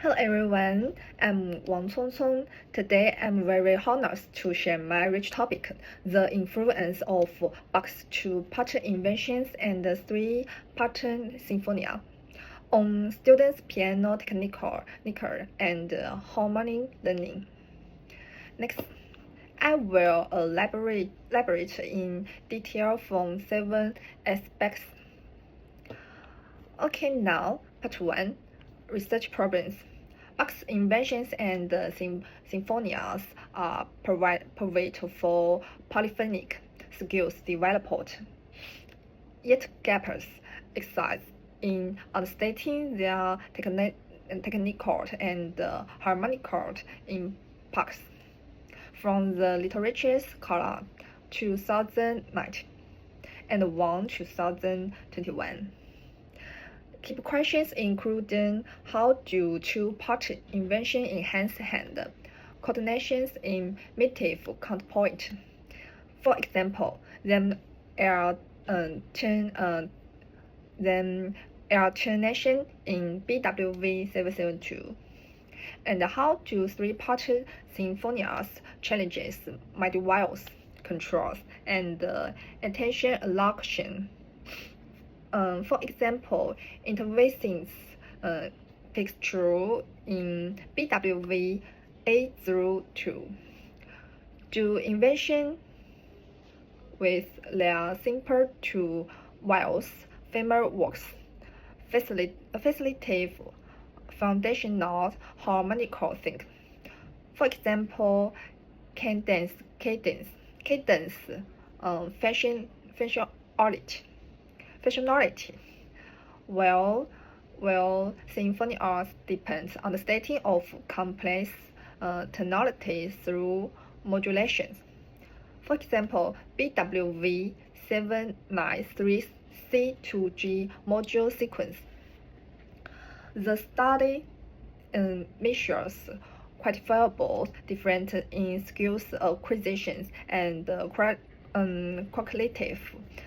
Hello everyone, I'm Wang Congcong. Today I'm very honored to share my rich topic, the influence of Bach's two-pattern inventions and the three-pattern sinfonia on students' piano technical and harmonic learning. Next, I will elaborate in detail from 7 aspects. Okay, now part 1, research problems. Bach's inventions and symphonias are pivotal for polyphonic skills developed, yet gaps exist in understanding their technical and harmonical impacts. From the Literature Scholar 2009 and 1 2021. Key questions include how do two-part invention enhance hand coordinations in motive counterpoint. For example, them alternation in BWV 772. And how do three-part symphonias challenges midwires, controls, and attention allocation. For example, interventions texture in BWV 802 do invention with their simple two wires frameworks facilitate foundational harmonical things. For example, cadence, functionality. Well, symphony art depends on the stating of complex tonality through modulations. For example, BWV 793 C2G module sequence. The study measures quantifiable difference in skills acquisitions and qualitative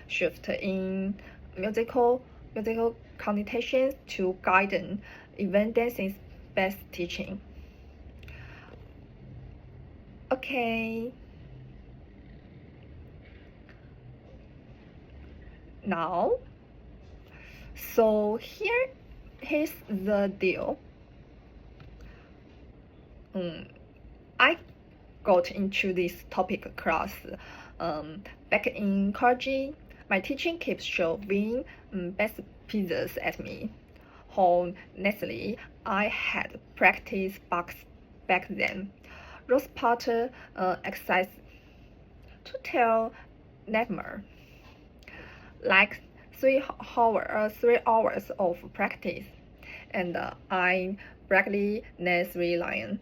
shift in musical connotations to guide evidence-based teaching. Okay. Now, so here's the deal. I got into this topic class back in college. My teaching keeps showing best pieces at me. Honestly, I had practiced back then. Those part exercise to tell nightmare. Like 3 hours of practice, and I brightly Nancy Lion.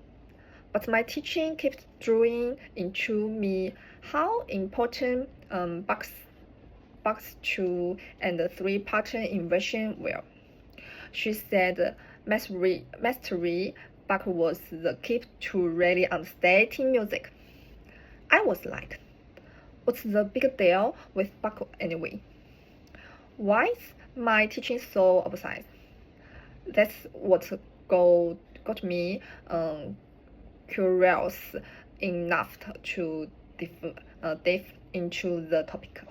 But my teaching keeps drawing into me how important Bach's two and three-pattern inversion were. She said mastery Bach was the key to really understanding music. I was like, what's the big deal with Bach anyway? Why is my teaching so obsessed? That's what got me curious enough to dive into the topic.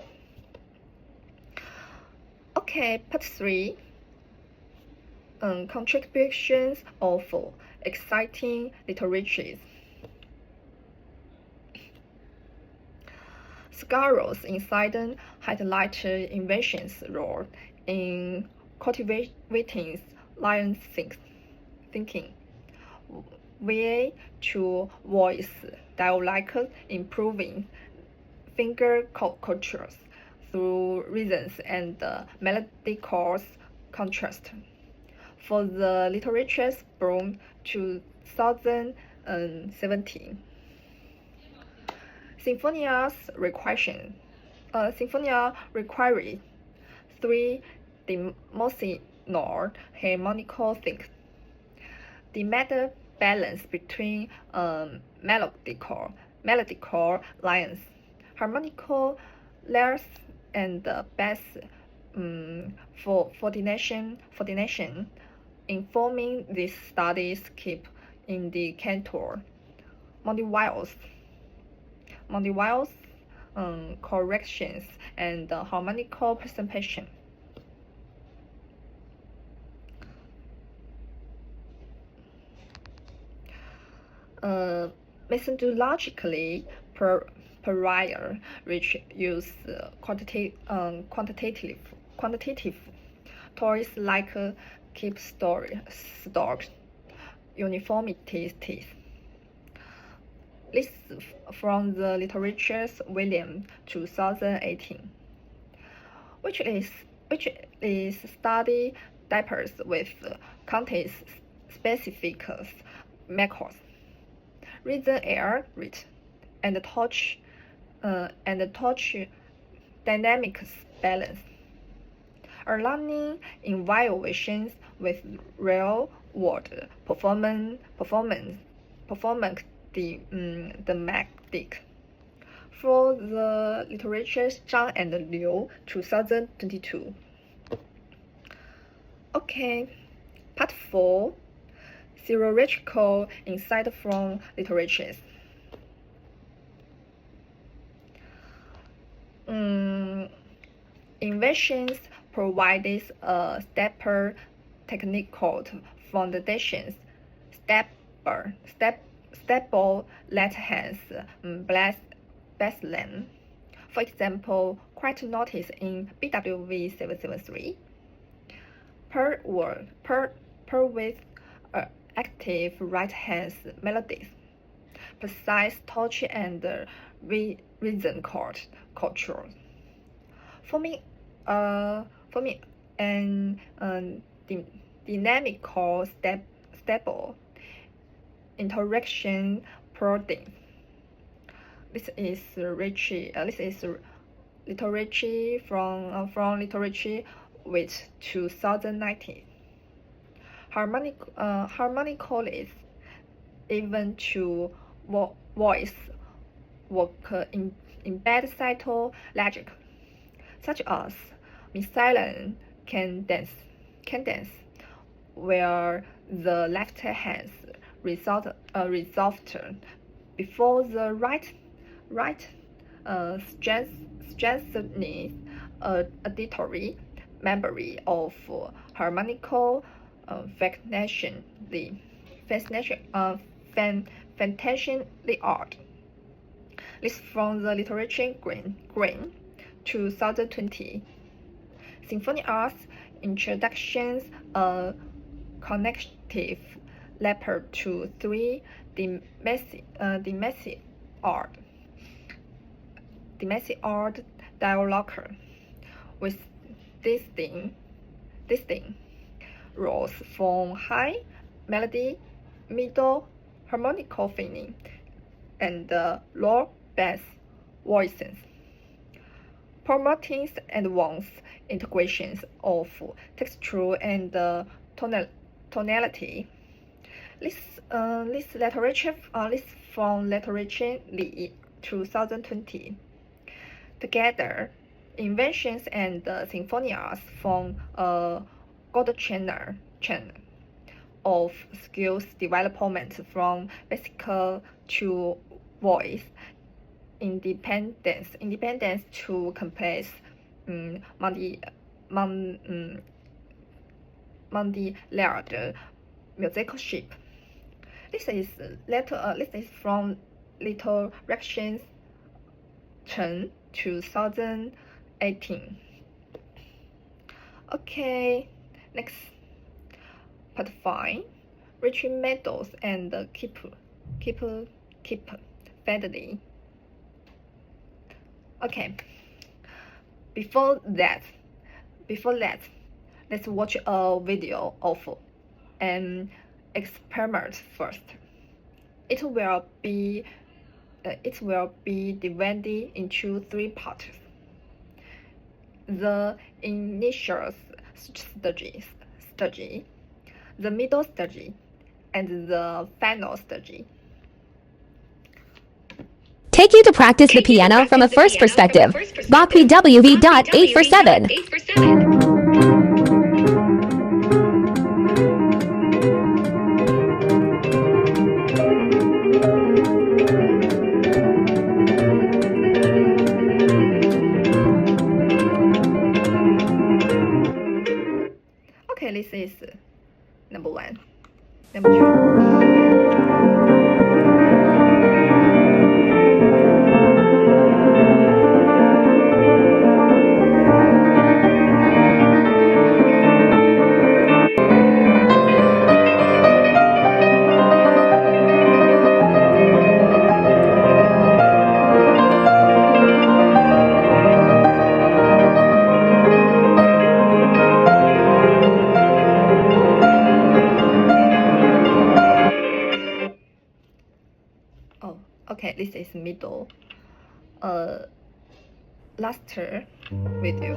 Okay, part 3. Contributions of exciting literature. Scholars inside highlight inventions' role in cultivating lion thinking, way to voice dialect, improving finger cultures through rhythms and melodic contrast. For the Literature Boom 2017. Sinfonia requires 3 dimensional harmonical things. The matter balance between melodical lines, harmonical layers, and bass coordination informing these studies keep indicator multivariates, corrections, and harmonical presentation. Methodologically, prior which use quantitative tools like keep stock uniformities. This from the literature's William 2018, which is study diapers with context specific macros, reason air rate, and touch dynamics balance, are learning evaluations with real-world performance thematic. For the literature Zhang and Liu 2022. Okay, part 4. Theoretical insight from literatures. Inventions provides a technique called foundations, stable left-hand baseline. For example, quite notice in BWV 773. Per with active right-hand melodies, precise touch and rhythm control. Forming an dynamical stable interaction protein. This is literature from literature with 2019. Harmonically, even to voice work embed cyto logic, such as silent cadence, where the left hand resolved before the right strengthening auditory memory of harmonical fascination the art. This from the literature Green 2020. Symphony Arts Introductions, a connective leper to 3 dimensional art dialogue with distinct roles from high melody, middle harmonical feeling, and low bass voices, promoting advanced integrations of texture and tonality. This literature from literature Li 2020. Together, inventions and symphonias from a good channel of skills development from basic to voice independence to complex multi-layered musicianship. This is from Literature Chen 2018. Okay, next part 5. Reaching medals and keep steadily. Okay. Before that, let's watch a video of an experiment first. It will be divided into 3 parts. The initial stage, the middle stage, and the final stage. Take you to practice the piano from a first perspective. Bach PWV.847. Number two. Oh, okay, this is middle. Last video.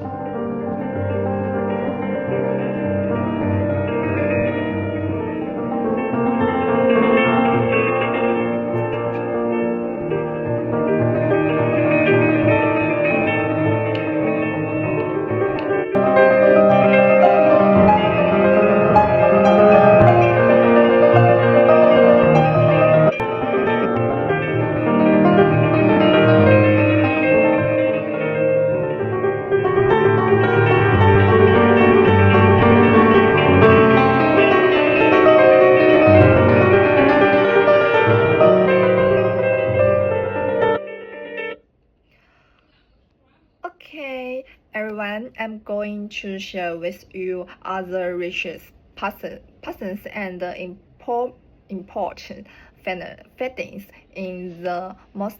Okay, everyone, I'm going to share with you other research patterns and important findings in the most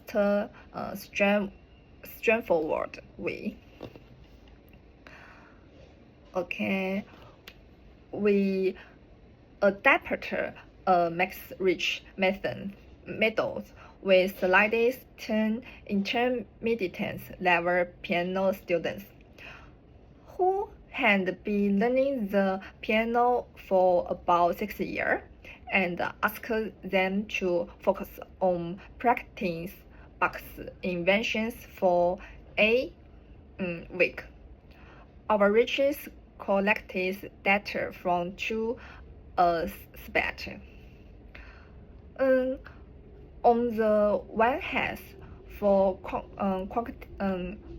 straightforward way. Okay, we adapted a max-reach methods with slightly intermediate level piano students who had been learning the piano for about 6 years and asked them to focus on practice box inventions for a week. Our research collected data from two aspects. On the one hand, for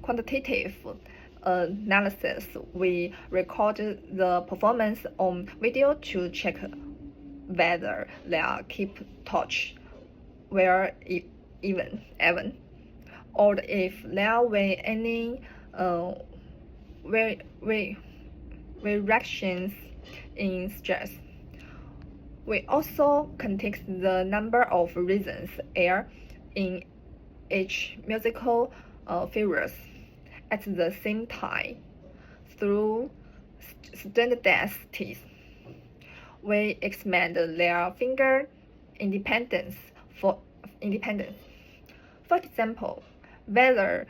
quantitative analysis, we recorded the performance on video to check whether they keep touch were even, or if there were any variations in stress. We also consider the number of reasons air in each musical phrase at the same time through standardized. We examine their finger independence. For example, whether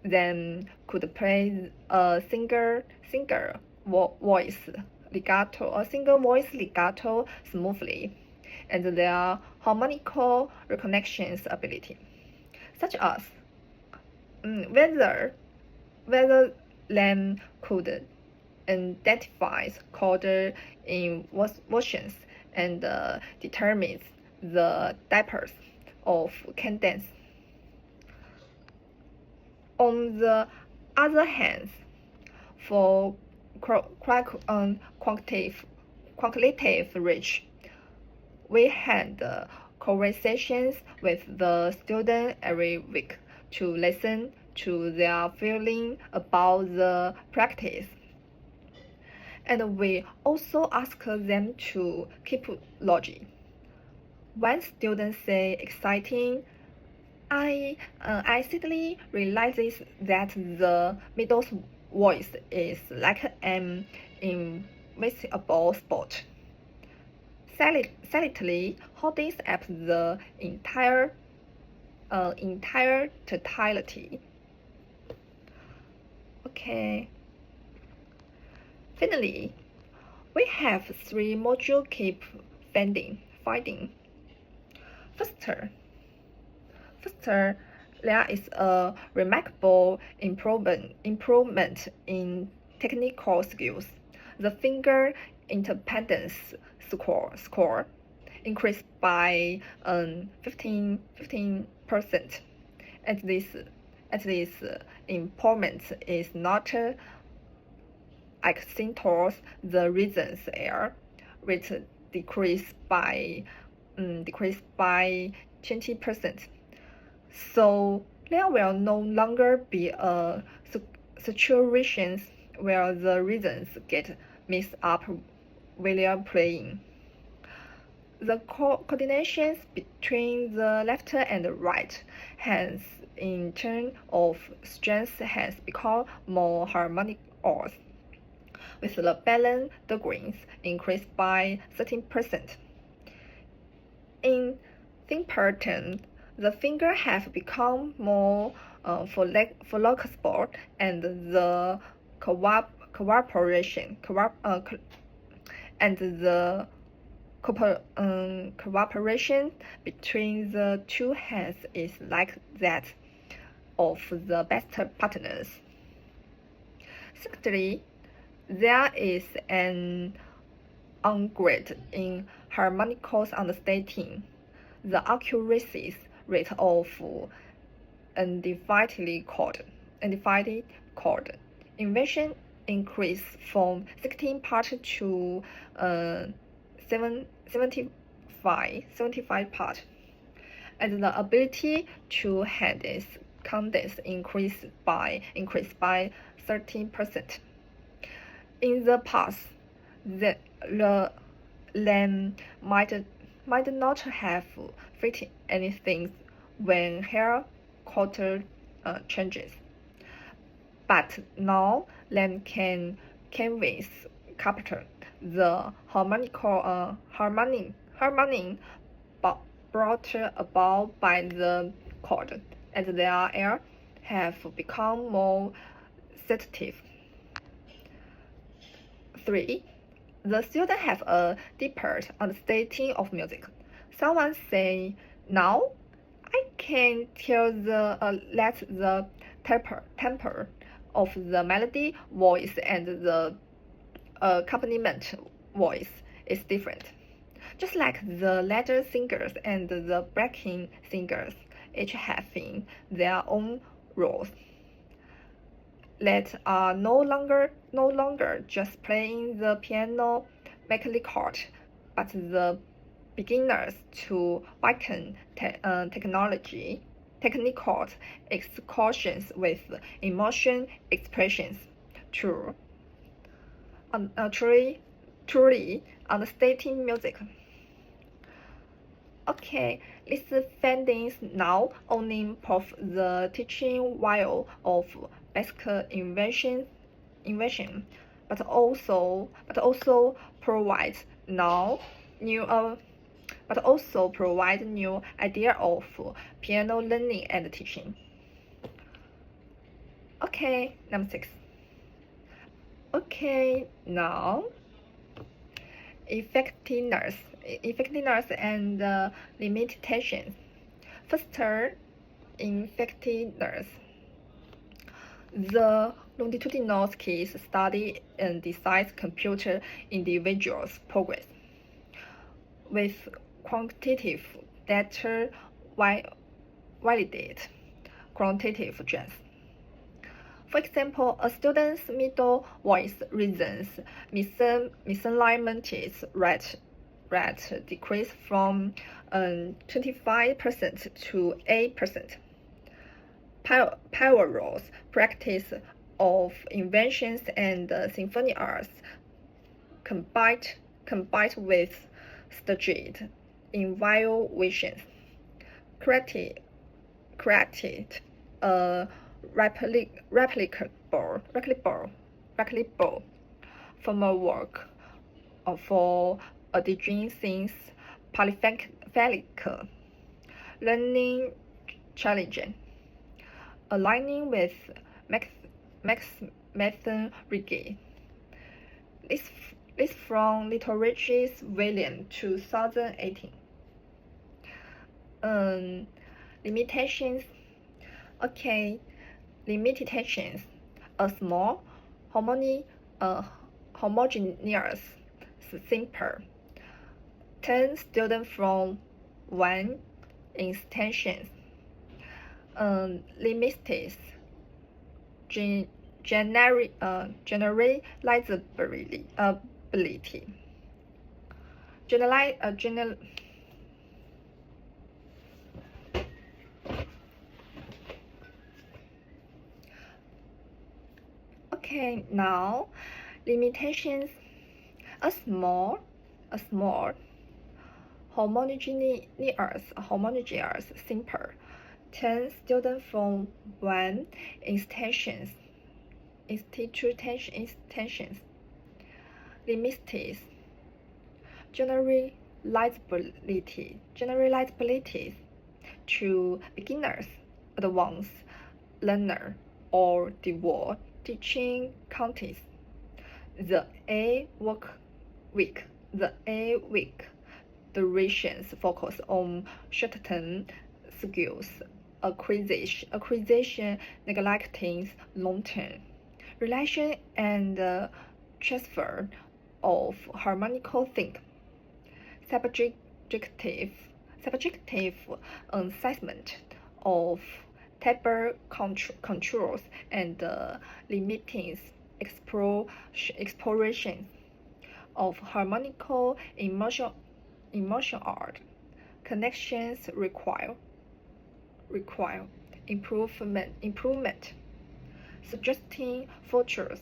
they could play a single voice legato smoothly, and their harmonical recognition ability, such as whether they could identify chord inversions and determine the depth of cadence. On the other hand, for quantitative research, we had conversations with the student every week to listen to their feeling about the practice. And we also ask them to keep logic. When students say exciting, I suddenly realizes that the middle voice is like an invisible spot, silently holding up the entire totality. Okay. Finally, we have three modules keep finding. First, there is a remarkable improvement in technical skills. The finger independence score increased by 15%. At this improvement is not accentuates the reasons air, which decreased by 20%. So there will no longer be a situations where the rhythms get mixed up while playing. The coordinations between the left and the right hands in terms of strength has become more harmonious, with the balance degrees increased by 13%. In fingerpattern, the finger have become more flexible, and the cooperation between the two hands is like that of the best partners. Secondly, there is an upgrade in harmonical understanding. The accuracy rate of undivided chord inversion increased from 16 parts to 75 parts, and the ability to handle contents increased by 13%. In the past, the lamb might not have felt anything when hair color changes, but now lamb can capture the harmony brought about by the chord, and their ear have become more sensitive. 3. The student have a deeper understanding of music. Someone say, now I can tell that the tempo of the melody voice and the accompaniment voice is different. Just like the lead singers and the backing singers, each having their own roles that are no longer just playing the piano mechanically, but the beginners to weaken technical excursions with emotion expressions. Truly understanding music. Okay, these findings now only prove the teaching value of basic invention, but also provide new idea of piano learning and teaching. Okay, number 6. Okay, now effectiveness and limitations. First, effectiveness. The longitudinal case study and decides computer individuals' progress with quantitative data validate quantitative strengths. For example, a student's middle voice reasons misalignment rate decreased from 25% to 8%. Power's practice of inventions and symphony arts combined with staged evaluations created a replicable framework for addressing things polyphonic learning challenge, aligning with Mason Riggi. This from Literature's William 2018. Limitations. Okay, limitations. A small, homogeneous, simple 10 students from one instance. Limited generalizability. Okay, now limitations. A small homogeneous simple 10 students from one institutions limits generalizability to beginners, advanced learner, or devout teaching counties. The A week durations focus on short-term skills acquisition neglecting long-term relation and transfer of harmonical think. Subjective assessment of table controls and limiting exploration of harmonical emotion art connections require improvement, suggesting features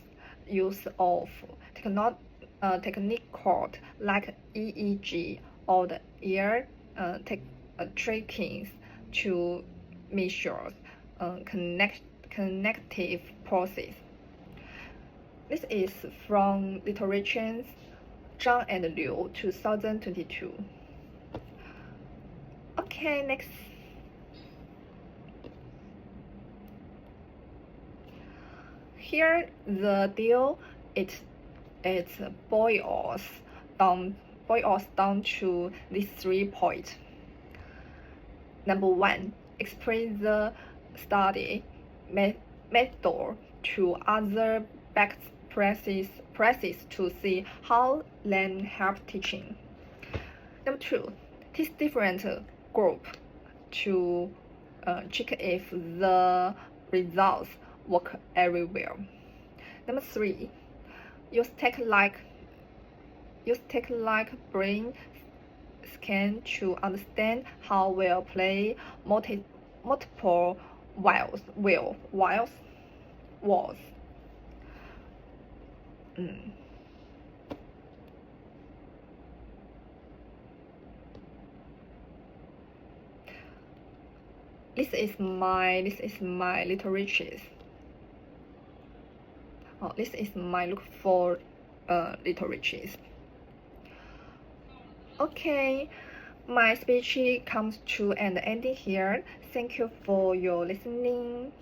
use of technique called like EEG or the ear tracking to measure connective process. This is from Literature Zhang and Liu 2022. Okay, next. Here the deal it boils down to these 3 points. Number 1, explain the study method to other best practices to see how they help teaching. Number 2, test different groups to check if the results work everywhere. Number 3, use tech like brain scan to understand how well play multiple walls. This is my literature. This is my look for literature. Okay, my speech comes to an ending here. Thank you for your listening.